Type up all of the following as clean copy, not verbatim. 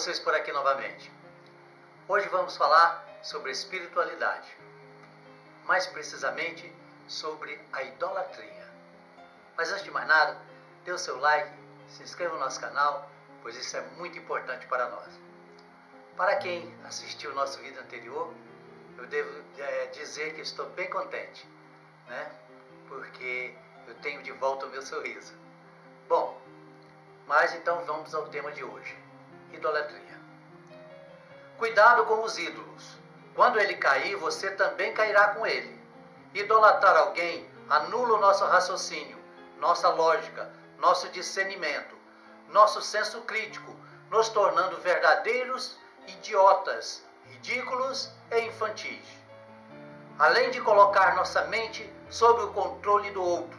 vocês por aqui novamente. Hoje vamos falar sobre espiritualidade, mais precisamente sobre a idolatria. Mas antes de mais nada, dê o seu like, se inscreva no nosso canal, pois isso é muito importante para nós. Para quem assistiu o nosso vídeo anterior, eu devo dizer que estou bem contente, né? Porque eu tenho de volta o meu sorriso. Bom, mas então vamos ao tema de hoje: idolatria. Cuidado com os ídolos. Quando ele cair, você também cairá com ele. Idolatrar alguém anula o nosso raciocínio, nossa lógica, nosso discernimento, nosso senso crítico, nos tornando verdadeiros idiotas, ridículos e infantis. Além de colocar nossa mente sob o controle do outro,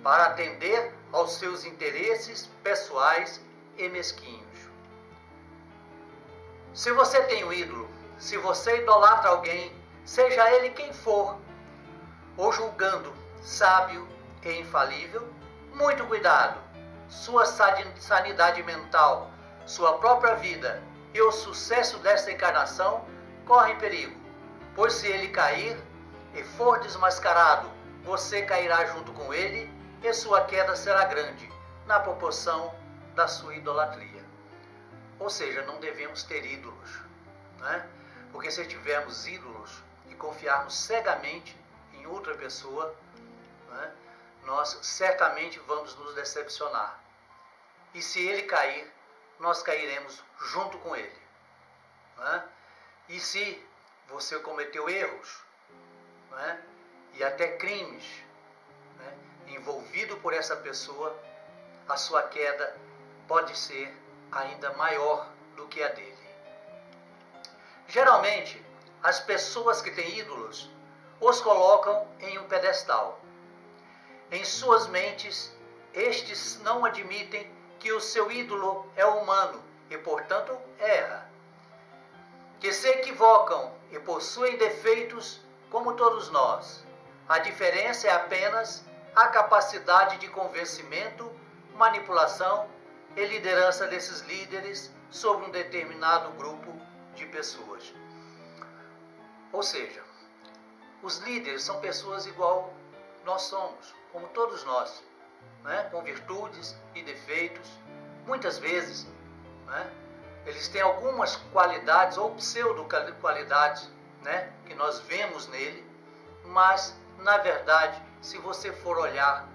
para atender aos seus interesses pessoais e mesquinhos. Se você tem um ídolo, se você idolatra alguém, seja ele quem for, ou julgando sábio e infalível, muito cuidado. Sua sanidade mental, sua própria vida e o sucesso desta encarnação correm perigo, pois se ele cair e for desmascarado, você cairá junto com ele e sua queda será grande, na proporção da sua idolatria. Ou seja, não devemos ter ídolos, né? Porque se tivermos ídolos e confiarmos cegamente em outra pessoa, né, nós certamente vamos nos decepcionar. E se ele cair, nós cairemos junto com ele, né? E se você cometeu erros, né, e até crimes, né, envolvido por essa pessoa, a sua queda pode ser ainda maior do que a dele. Geralmente, as pessoas que têm ídolos os colocam em um pedestal. Em suas mentes, estes não admitem que o seu ídolo é humano e, portanto, erra. Que se equivocam e possuem defeitos como todos nós. A diferença é apenas a capacidade de convencimento, manipulação e liderança desses líderes sobre um determinado grupo de pessoas. Ou seja, os líderes são pessoas igual nós somos, como todos nós, né? Com virtudes e defeitos. Muitas vezes, né, eles têm algumas qualidades ou pseudo-qualidades, né, que nós vemos nele, mas, na verdade, se você for olhar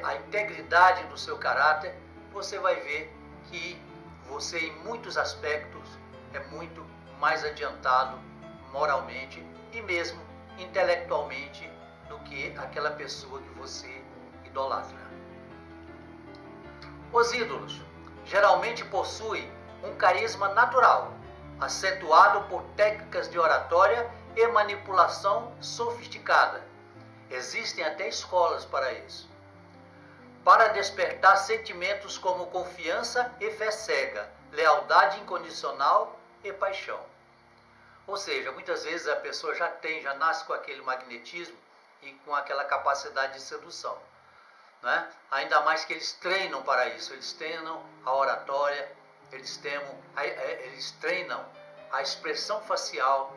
a integridade do seu caráter, você vai ver que você, em muitos aspectos, é muito mais adiantado moralmente e mesmo intelectualmente do que aquela pessoa que você idolatra. Os ídolos geralmente possuem um carisma natural, acentuado por técnicas de oratória e manipulação sofisticada. Existem até escolas para isso. Para despertar sentimentos como confiança e fé cega, lealdade incondicional e paixão. Ou seja, muitas vezes a pessoa já nasce com aquele magnetismo e com aquela capacidade de sedução, né? Ainda mais que eles treinam para isso, eles treinam a oratória, eles treinam a expressão facial,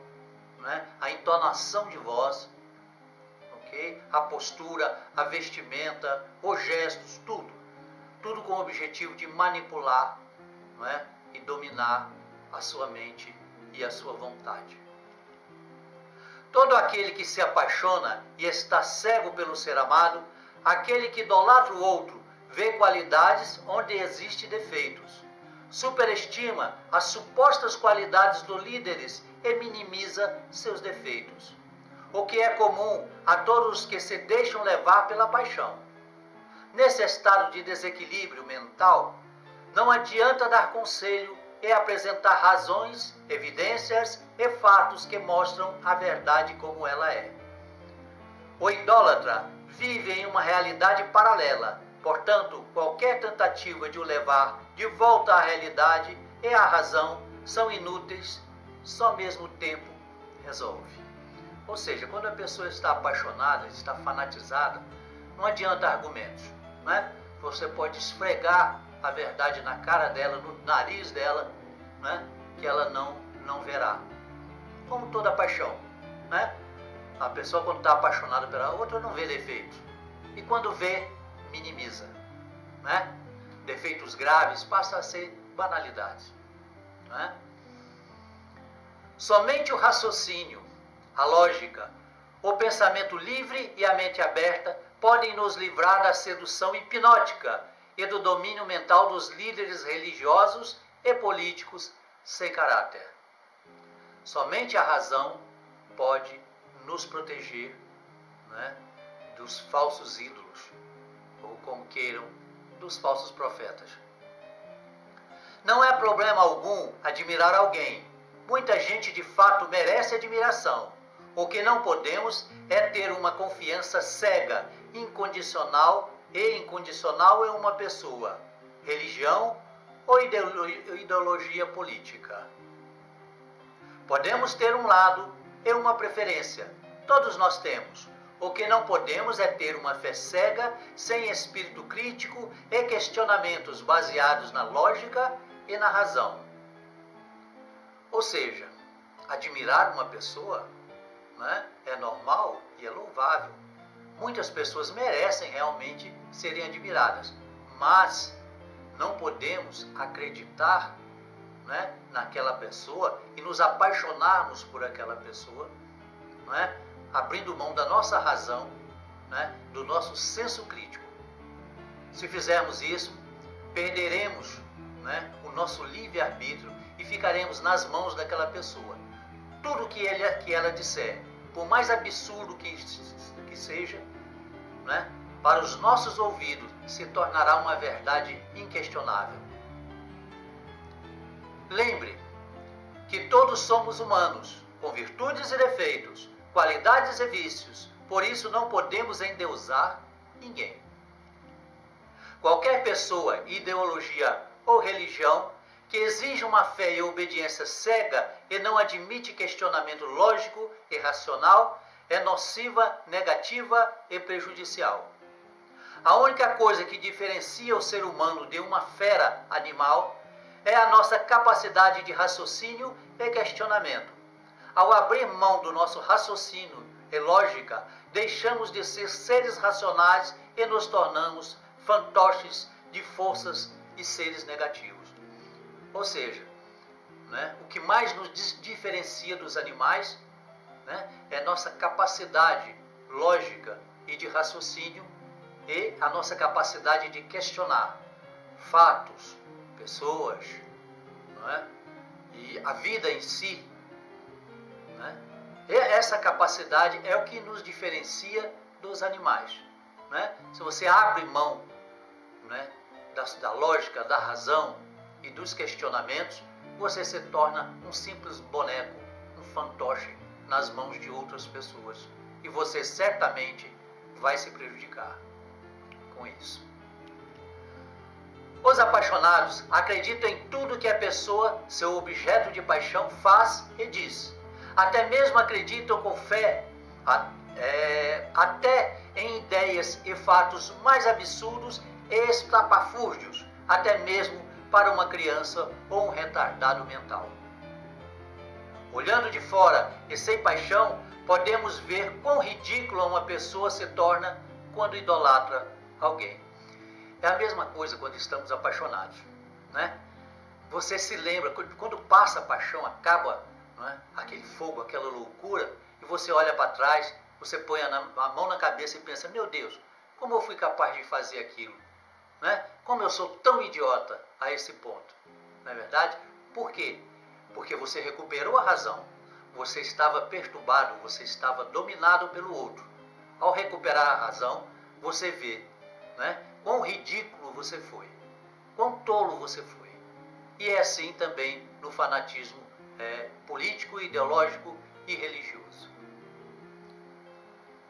né? A entonação de voz, okay? A postura, a vestimenta, os gestos, tudo com o objetivo de manipular, né? E dominar a sua mente e a sua vontade. Todo aquele que se apaixona e está cego pelo ser amado, aquele que idolatra o outro, vê qualidades onde existem defeitos, superestima as supostas qualidades dos líderes e minimiza seus defeitos, o que é comum a todos os que se deixam levar pela paixão. Nesse estado de desequilíbrio mental, não adianta dar conselho e apresentar razões, evidências e fatos que mostram a verdade como ela é. O idólatra vive em uma realidade paralela, portanto, qualquer tentativa de o levar de volta à realidade e à razão são inúteis, só mesmo o tempo resolve. Ou seja, quando a pessoa está apaixonada, está fanatizada, não adianta argumentos, né? Você pode esfregar a verdade na cara dela, no nariz dela, né, que ela não verá. Como toda paixão, né? A pessoa, quando está apaixonada pela outra, não vê defeitos. E quando vê, minimiza, né? Defeitos graves passam a ser banalidades, né? Somente o raciocínio, a lógica, o pensamento livre e a mente aberta podem nos livrar da sedução hipnótica e do domínio mental dos líderes religiosos e políticos sem caráter. Somente a razão pode nos proteger, né, dos falsos ídolos, ou como queiram, dos falsos profetas. Não é problema algum admirar alguém. Muita gente de fato merece admiração. O que não podemos é ter uma confiança cega, incondicional e incondicional em uma pessoa, religião ou ideologia política. Podemos ter um lado e uma preferência. Todos nós temos. O que não podemos é ter uma fé cega, sem espírito crítico e questionamentos baseados na lógica e na razão. Ou seja, admirar uma pessoa, né, é normal e é louvável. Muitas pessoas merecem realmente serem admiradas, mas não podemos acreditar, né, naquela pessoa e nos apaixonarmos por aquela pessoa, né, abrindo mão da nossa razão, né, do nosso senso crítico. Se fizermos isso, perderemos, né, o nosso livre-arbítrio e ficaremos nas mãos daquela pessoa. Tudo que ela disser, por mais absurdo que seja, né, para os nossos ouvidos se tornará uma verdade inquestionável. Lembre que todos somos humanos, com virtudes e defeitos, qualidades e vícios, por isso não podemos endeusar ninguém. Qualquer pessoa, ideologia ou religião que exige uma fé e obediência cega e não admite questionamento lógico e racional é nociva, negativa e prejudicial. A única coisa que diferencia o ser humano de uma fera animal é a nossa capacidade de raciocínio e questionamento. Ao abrir mão do nosso raciocínio e lógica, deixamos de ser seres racionais e nos tornamos fantoches de forças e seres negativos. Ou seja, né, o que mais nos diferencia dos animais, né, é nossa capacidade lógica e de raciocínio e a nossa capacidade de questionar fatos, pessoas, não é? E a vida em si, né? E essa capacidade é o que nos diferencia dos animais, né? Se você abre mão, né, da lógica, da razão e dos questionamentos, você se torna um simples boneco, um fantoche nas mãos de outras pessoas. E você certamente vai se prejudicar com isso. Os apaixonados acreditam em tudo que a pessoa, seu objeto de paixão, faz e diz. Até mesmo acreditam com fé, até em ideias e fatos mais absurdos e estapafúrdios, até mesmo para uma criança ou um retardado mental. Olhando de fora e sem paixão, podemos ver quão ridícula uma pessoa se torna quando idolatra alguém. É a mesma coisa quando estamos apaixonados, né? Você se lembra, quando passa a paixão, acaba, né, aquele fogo, aquela loucura, e você olha para trás, você põe a mão na cabeça e pensa, meu Deus, como eu fui capaz de fazer aquilo? Né? Como eu sou tão idiota a esse ponto? Não é verdade? Por quê? Porque você recuperou a razão. Você estava perturbado, você estava dominado pelo outro. Ao recuperar a razão, você vê, né, quão ridículo você foi, quão tolo você foi. E é assim também no fanatismo político, ideológico e religioso.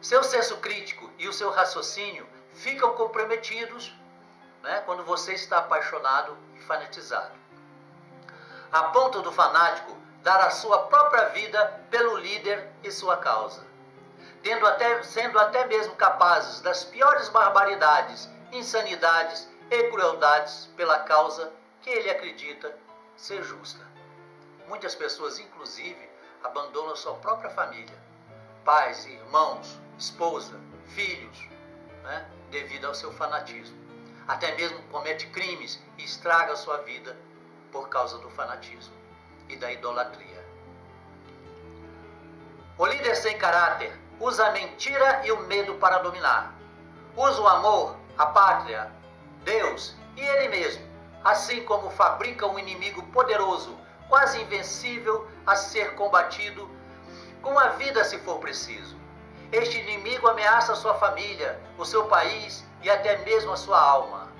Seu senso crítico e o seu raciocínio ficam comprometidos, né, quando você está apaixonado e fanatizado. A ponto do fanático dar a sua própria vida pelo líder e sua causa, sendo até mesmo capazes das piores barbaridades, insanidades e crueldades pela causa que ele acredita ser justa. Muitas pessoas, inclusive, abandonam sua própria família, pais, irmãos, esposa, filhos, né, devido ao seu fanatismo. Até mesmo comete crimes e estraga a sua vida por causa do fanatismo e da idolatria. O líder sem caráter usa a mentira e o medo para dominar. Usa o amor, a pátria, Deus e ele mesmo, assim como fabrica um inimigo poderoso, quase invencível, a ser combatido com a vida se for preciso. Este inimigo ameaça a sua família, o seu país e até mesmo a sua alma.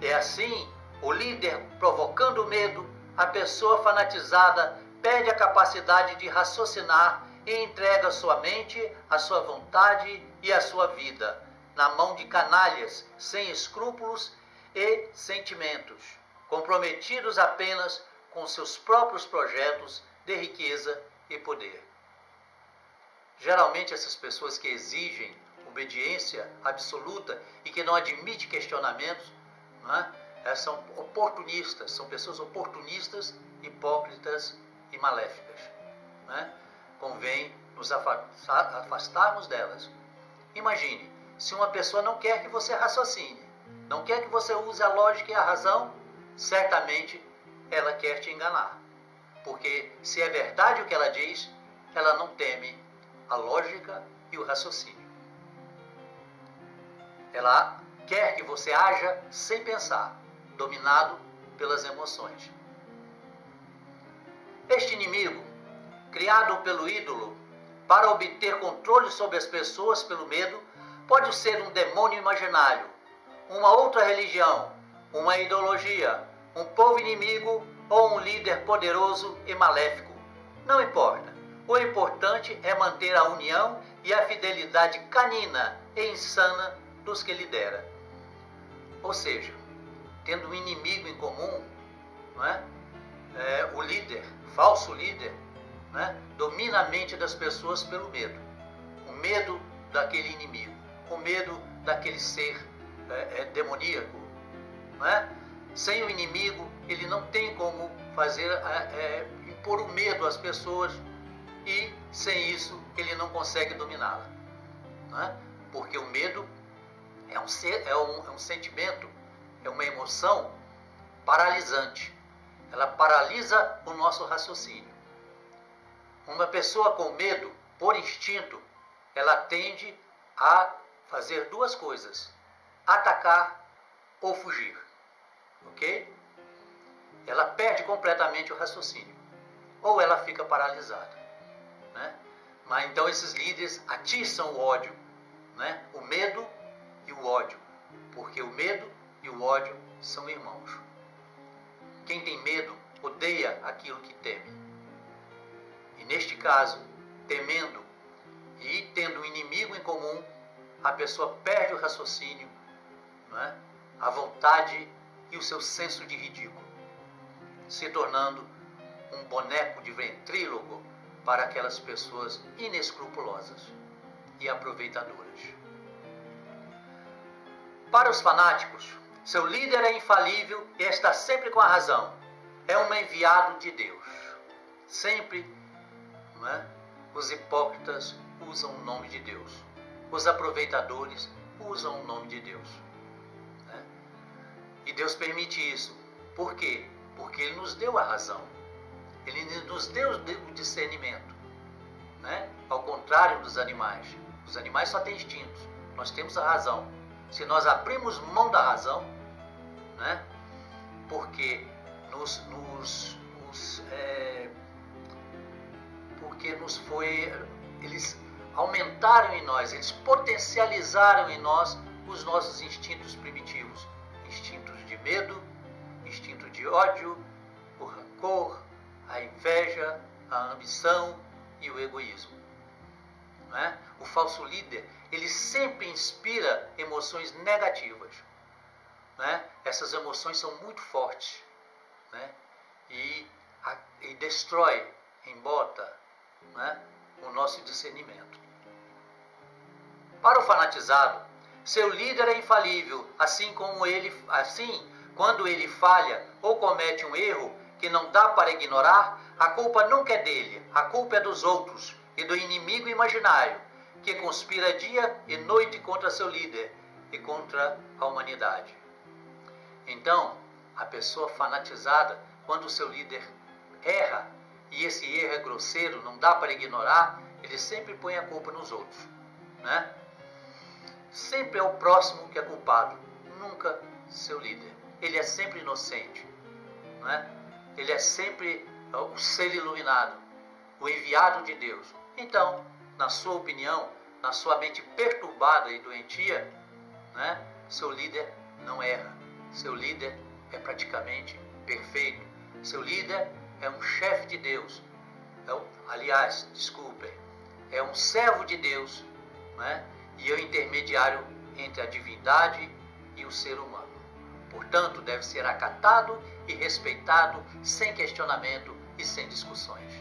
É assim, o líder provocando medo, a pessoa fanatizada perde a capacidade de raciocinar e entrega sua mente, a sua vontade e a sua vida na mão de canalhas sem escrúpulos e sentimentos, comprometidos apenas com seus próprios projetos de riqueza e poder. Geralmente essas pessoas que exigem obediência absoluta e que não admitem questionamentos, né, são oportunistas, são pessoas oportunistas, hipócritas e maléficas. Né? Convém nos afastarmos delas. Imagine, se uma pessoa não quer que você raciocine, não quer que você use a lógica e a razão, certamente ela quer te enganar. Porque se é verdade o que ela diz, ela não teme a lógica e o raciocínio. Ela quer que você haja sem pensar, dominado pelas emoções. Este inimigo, criado pelo ídolo para obter controle sobre as pessoas pelo medo, pode ser um demônio imaginário, uma outra religião, uma ideologia, um povo inimigo ou um líder poderoso e maléfico. Não importa. O importante é manter a união e a fidelidade canina e insana dos que lidera. Ou seja, tendo um inimigo em comum, não é? O líder, falso líder, né, domina a mente das pessoas pelo medo. O medo daquele inimigo, o medo daquele ser demoníaco. Não é? Sem o inimigo, ele não tem como fazer impor o medo às pessoas e, sem isso, ele não consegue dominá-la. Não é? Porque o medo é um sentimento, é uma emoção paralisante. Ela paralisa o nosso raciocínio. Uma pessoa com medo, por instinto, ela tende a fazer duas coisas: atacar ou fugir. Ok? Ela perde completamente o raciocínio. Ou ela fica paralisada. Né? Mas então esses líderes atiçam o ódio, né? O medo e o ódio. Porque o medo e o ódio são irmãos. Quem tem medo odeia aquilo que teme. E neste caso, temendo e tendo um inimigo em comum, a pessoa perde o raciocínio, não é? A vontade e o seu senso de ridículo, se tornando um boneco de ventrílogo para aquelas pessoas inescrupulosas e aproveitadoras. Para os fanáticos, seu líder é infalível e está sempre com a razão. É um enviado de Deus. Sempre, não é? Os hipócritas usam o nome de Deus. Os aproveitadores usam o nome de Deus. Né? E Deus permite isso. Por quê? Porque Ele nos deu a razão. Ele nos deu o discernimento. Né? Ao contrário dos animais. Os animais só têm instintos. Nós temos a razão. Se nós abrimos mão da razão, né? Porque eles aumentaram em nós, eles potencializaram em nós os nossos instintos primitivos, instintos de medo, instinto de ódio, o rancor, a inveja, a ambição e o egoísmo. Né? O falso líder, ele sempre inspira emoções negativas. Né? Essas emoções são muito fortes, né? e destrói, embota, né? o nosso discernimento. Para o fanatizado, seu líder é infalível, quando ele falha ou comete um erro que não dá para ignorar, A culpa nunca é dele, a culpa é dos outros e do inimigo imaginário, que conspira dia e noite contra seu líder e contra a humanidade. Então, a pessoa fanatizada, quando o seu líder erra, e esse erro é grosseiro, não dá para ignorar, ele sempre põe a culpa nos outros, né? Sempre é o próximo que é culpado, nunca seu líder. Ele é sempre inocente, né? Ele é sempre o ser iluminado, o enviado de Deus. Então, na sua opinião, na sua mente perturbada e doentia, né, seu líder não erra. Seu líder é praticamente perfeito. Seu líder é um chefe de Deus. É um servo de Deus, né, e é o intermediário entre a divindade e o ser humano. Portanto, deve ser acatado e respeitado sem questionamento e sem discussões.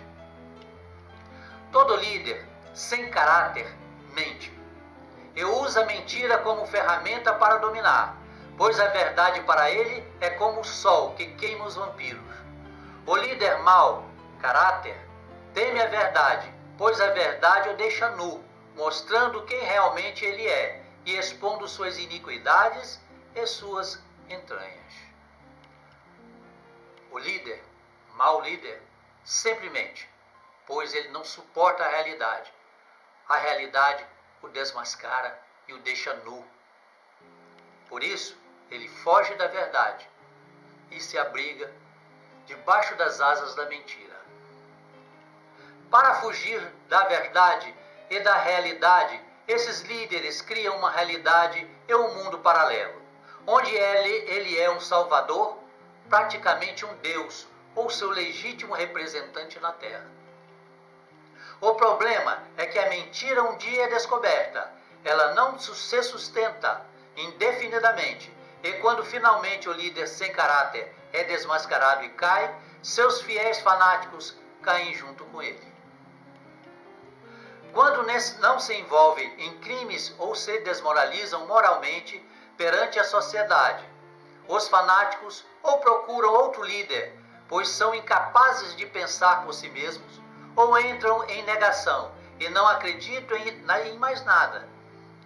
Todo líder sem caráter mente e usa a mentira como ferramenta para dominar, pois a verdade para ele é como o sol que queima os vampiros. O líder mau caráter teme a verdade, pois a verdade o deixa nu, mostrando quem realmente ele é e expondo suas iniquidades e suas entranhas. O líder, mau líder, sempre mente, pois ele não suporta a realidade. A realidade o desmascara e o deixa nu. Por isso, ele foge da verdade e se abriga debaixo das asas da mentira. Para fugir da verdade e da realidade, esses líderes criam uma realidade e um mundo paralelo, onde ele é um salvador, praticamente um Deus, ou seu legítimo representante na Terra. O problema é que a mentira um dia é descoberta, ela não se sustenta indefinidamente, e quando finalmente o líder sem caráter é desmascarado e cai, seus fiéis fanáticos caem junto com ele. Quando não se envolve em crimes ou se desmoralizam moralmente perante a sociedade, os fanáticos ou procuram outro líder, pois são incapazes de pensar por si mesmos, ou entram em negação e não acreditam em mais nada,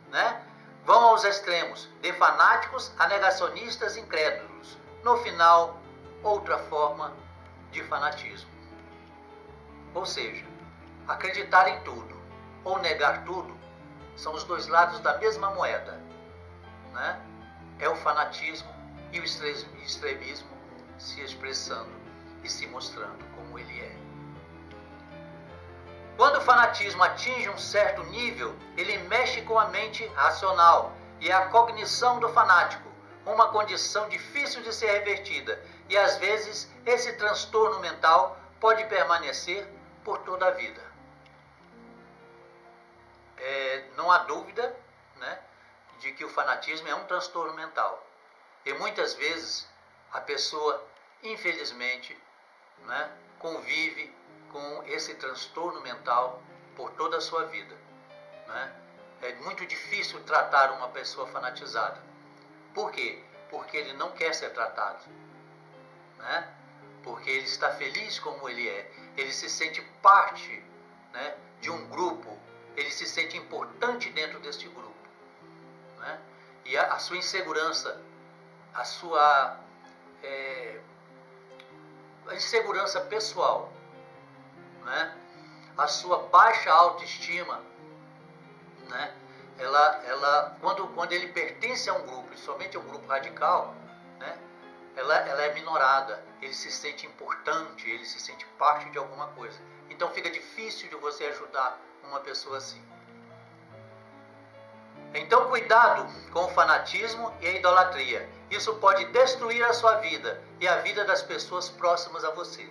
né? Vão aos extremos, de fanáticos a negacionistas incrédulos. No final, outra forma de fanatismo. Ou seja, acreditar em tudo ou negar tudo são os dois lados da mesma moeda, né? É o fanatismo e o extremismo se expressando e se mostrando como ele é. Quando o fanatismo atinge um certo nível, ele mexe com a mente racional e a cognição do fanático, uma condição difícil de ser revertida, e às vezes esse transtorno mental pode permanecer por toda a vida. Não há dúvida, né, de que o fanatismo é um transtorno mental. E muitas vezes a pessoa, infelizmente, né, convive com esse transtorno mental por toda a sua vida, né? É muito difícil tratar uma pessoa fanatizada. Por quê? Porque ele não quer ser tratado, né? Porque ele está feliz como ele é, ele se sente parte, né, de um grupo, ele se sente importante dentro deste grupo, né? E a sua insegurança, a sua insegurança pessoal, né? A sua baixa autoestima, né? Quando ele pertence a um grupo, somente a um grupo radical, né? Ela é minorada, ele se sente importante, ele se sente parte de alguma coisa. Então fica difícil de você ajudar uma pessoa assim. Então cuidado com o fanatismo e a idolatria. Isso pode destruir a sua vida e a vida das pessoas próximas a você.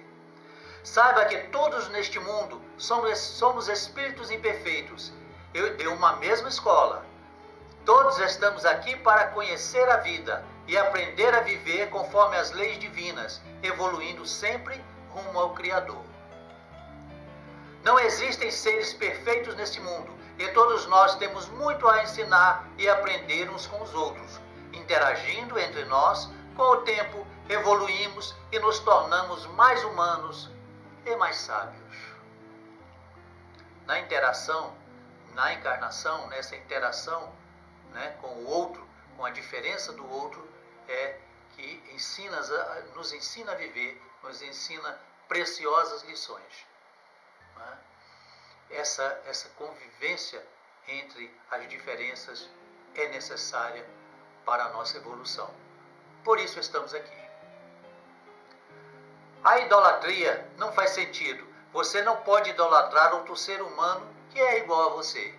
Saiba que todos neste mundo somos espíritos imperfeitos de uma mesma escola. Todos estamos aqui para conhecer a vida e aprender a viver conforme as leis divinas, evoluindo sempre rumo ao Criador. Não existem seres perfeitos neste mundo e todos nós temos muito a ensinar e aprender uns com os outros. Interagindo entre nós, com o tempo evoluímos e nos tornamos mais humanos e mais sábios. Na interação, na encarnação, nessa interação, né, com o outro, com a diferença do outro, é que nos ensina a viver, nos ensina preciosas lições. Né? Essa convivência entre as diferenças é necessária para a nossa evolução. Por isso estamos aqui. A idolatria não faz sentido. Você não pode idolatrar outro ser humano que é igual a você.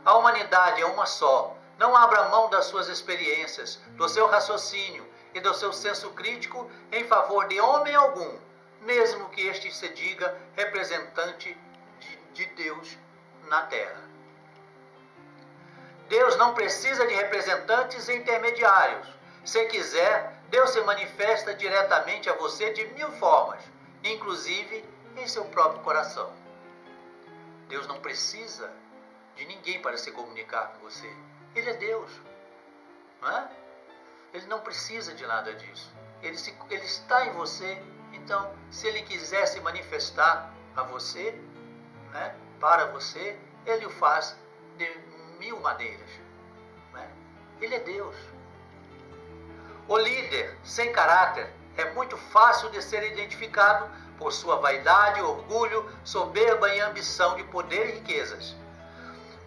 A humanidade é uma só. Não abra mão das suas experiências, do seu raciocínio e do seu senso crítico em favor de homem algum, mesmo que este se diga representante de Deus na Terra. Deus não precisa de representantes e intermediários. Se quiser, Deus se manifesta diretamente a você de 1000 formas, inclusive em seu próprio coração. Deus não precisa de ninguém para se comunicar com você. Ele é Deus. Não é? Ele não precisa de nada disso. Ele está em você. Então, se Ele quiser se manifestar a você, né, para você, Ele o faz de 1000 maneiras. Né? Ele é Deus. O líder sem caráter é muito fácil de ser identificado por sua vaidade, orgulho, soberba e ambição de poder e riquezas,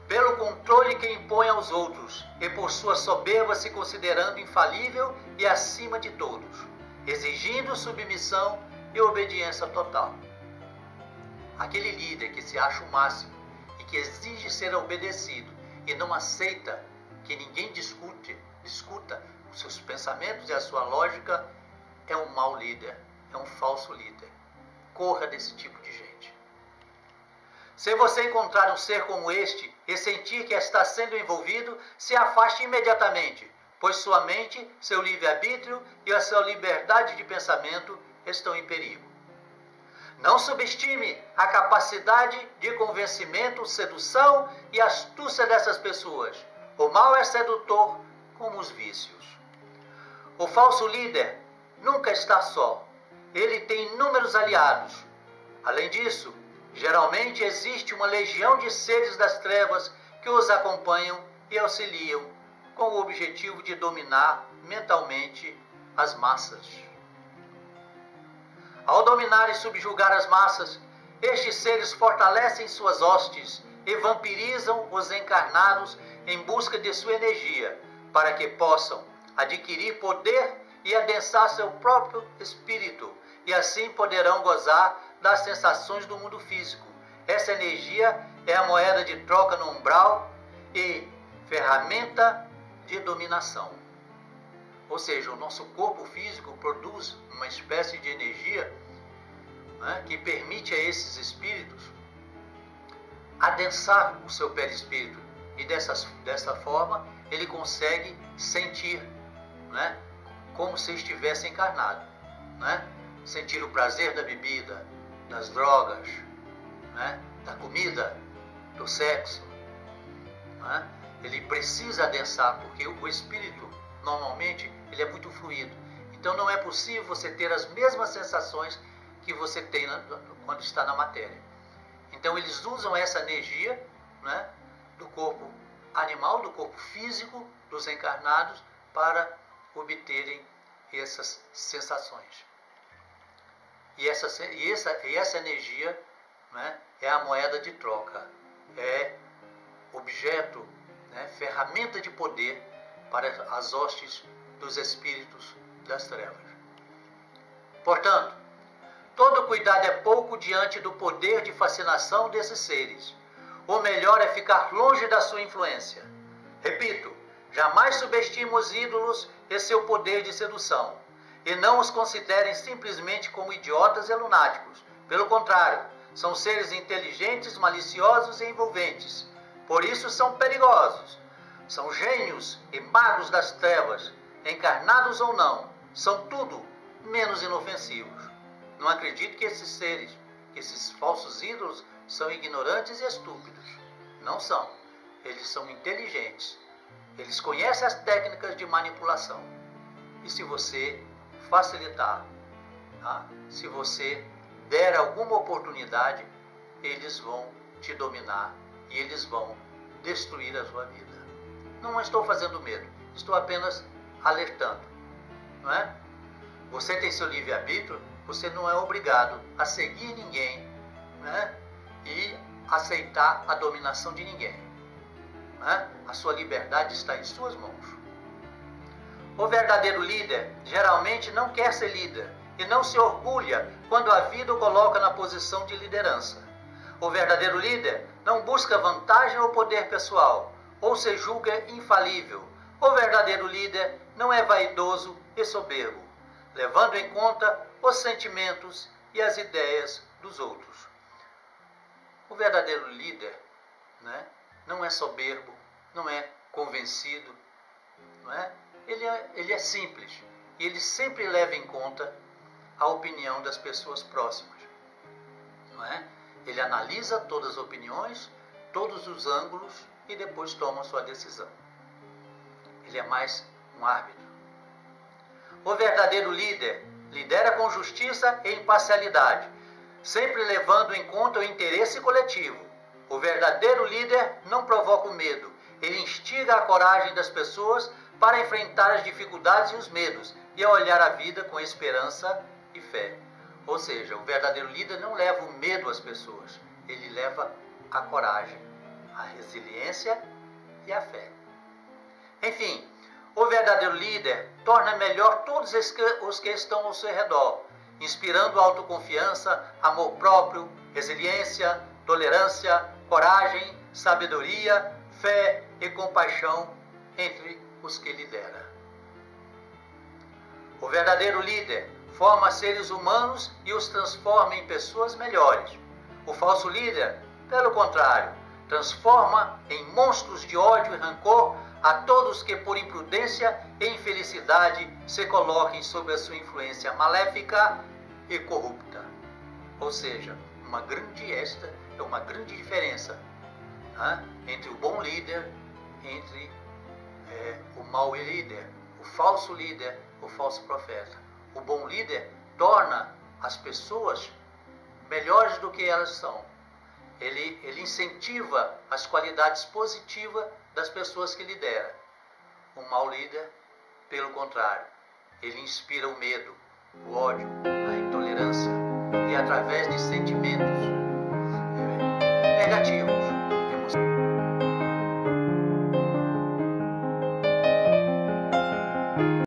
pelo controle que impõe aos outros e por sua soberba se considerando infalível e acima de todos, exigindo submissão e obediência total. Aquele líder que se acha o máximo e que exige ser obedecido e não aceita que ninguém discuta os seus pensamentos e a sua lógica é um mau líder, é um falso líder. Corra desse tipo de gente. Se você encontrar um ser como este e sentir que está sendo envolvido, se afaste imediatamente, pois sua mente, seu livre-arbítrio e a sua liberdade de pensamento estão em perigo. Não subestime a capacidade de convencimento, sedução e astúcia dessas pessoas. O mal é sedutor como os vícios. O falso líder nunca está só. Ele tem inúmeros aliados. Além disso, geralmente existe uma legião de seres das trevas que os acompanham e auxiliam com o objetivo de dominar mentalmente as massas. Ao dominar e subjugar as massas, estes seres fortalecem suas hostes e vampirizam os encarnados em busca de sua energia, para que possam adquirir poder e adensar seu próprio espírito, e assim poderão gozar das sensações do mundo físico. Essa energia é a moeda de troca no umbral e ferramenta de dominação. Ou seja, o nosso corpo físico produz uma espécie de energia, né, que permite a esses espíritos adensar o seu perispírito. E dessa forma ele consegue sentir, né, como se estivesse encarnado. Né? Sentir o prazer da bebida, das drogas, né, da comida, do sexo. Né? Ele precisa adensar, porque o espírito, normalmente, ele é muito fluido. Então não é possível você ter as mesmas sensações que você tem quando está na matéria. Então eles usam essa energia, né, do corpo animal, do corpo físico dos encarnados para obterem essas sensações. E essa energia, né, é a moeda de troca, é objeto, né, ferramenta de poder para as hostes dos espíritos das trevas. Portanto, todo cuidado é pouco diante do poder de fascinação desses seres. O melhor é ficar longe da sua influência. Repito, jamais subestime os ídolos e seu poder de sedução. E não os considerem simplesmente como idiotas e lunáticos. Pelo contrário, são seres inteligentes, maliciosos e envolventes. Por isso são perigosos. São gênios e magos das trevas, encarnados ou não. São tudo menos inofensivos. Não acredito que esses seres, que esses falsos ídolos, são ignorantes e estúpidos. Não são. Eles são inteligentes. Eles conhecem as técnicas de manipulação. E se você facilitar, tá? Se você der alguma oportunidade, eles vão te dominar e eles vão destruir a sua vida. Não estou fazendo medo, estou apenas alertando, não é? Você tem seu livre-arbítrio, você não é obrigado a seguir ninguém, né? E aceitar a dominação de ninguém, né? A sua liberdade está em suas mãos. O verdadeiro líder geralmente não quer ser líder e não se orgulha quando a vida o coloca na posição de liderança. O verdadeiro líder não busca vantagem ou poder pessoal, ou se julga infalível. O verdadeiro líder não é vaidoso e soberbo, levando em conta os sentimentos e as ideias dos outros. O verdadeiro líder, né, não é soberbo, não é convencido, não é? Ele é simples e ele sempre leva em conta a opinião das pessoas próximas, não é? Ele analisa todas as opiniões, todos os ângulos e depois toma sua decisão. Ele é mais um árbitro. O verdadeiro líder lidera com justiça e imparcialidade, sempre levando em conta o interesse coletivo. O verdadeiro líder não provoca o medo, ele instiga a coragem das pessoas para enfrentar as dificuldades e os medos e a olhar a vida com esperança e fé. Ou seja, o verdadeiro líder não leva o medo às pessoas, ele leva a coragem, a resiliência e a fé. Enfim, o verdadeiro líder torna melhor todos os que estão ao seu redor, inspirando autoconfiança, amor próprio, resiliência, tolerância, coragem, sabedoria, fé e compaixão entre os que lidera. O verdadeiro líder forma seres humanos e os transforma em pessoas melhores. O falso líder, pelo contrário, transforma em monstros de ódio e rancor a todos que por imprudência e infelicidade se coloquem sob a sua influência maléfica e corrupta. Ou seja, esta é uma grande diferença, né, entre o bom líder, entre o mau líder, o falso líder, o falso profeta. O bom líder torna as pessoas melhores do que elas são. Ele incentiva as qualidades positivas das pessoas que lidera. O mau líder, pelo contrário, ele inspira o medo, o ódio, a intolerância e através de sentimentos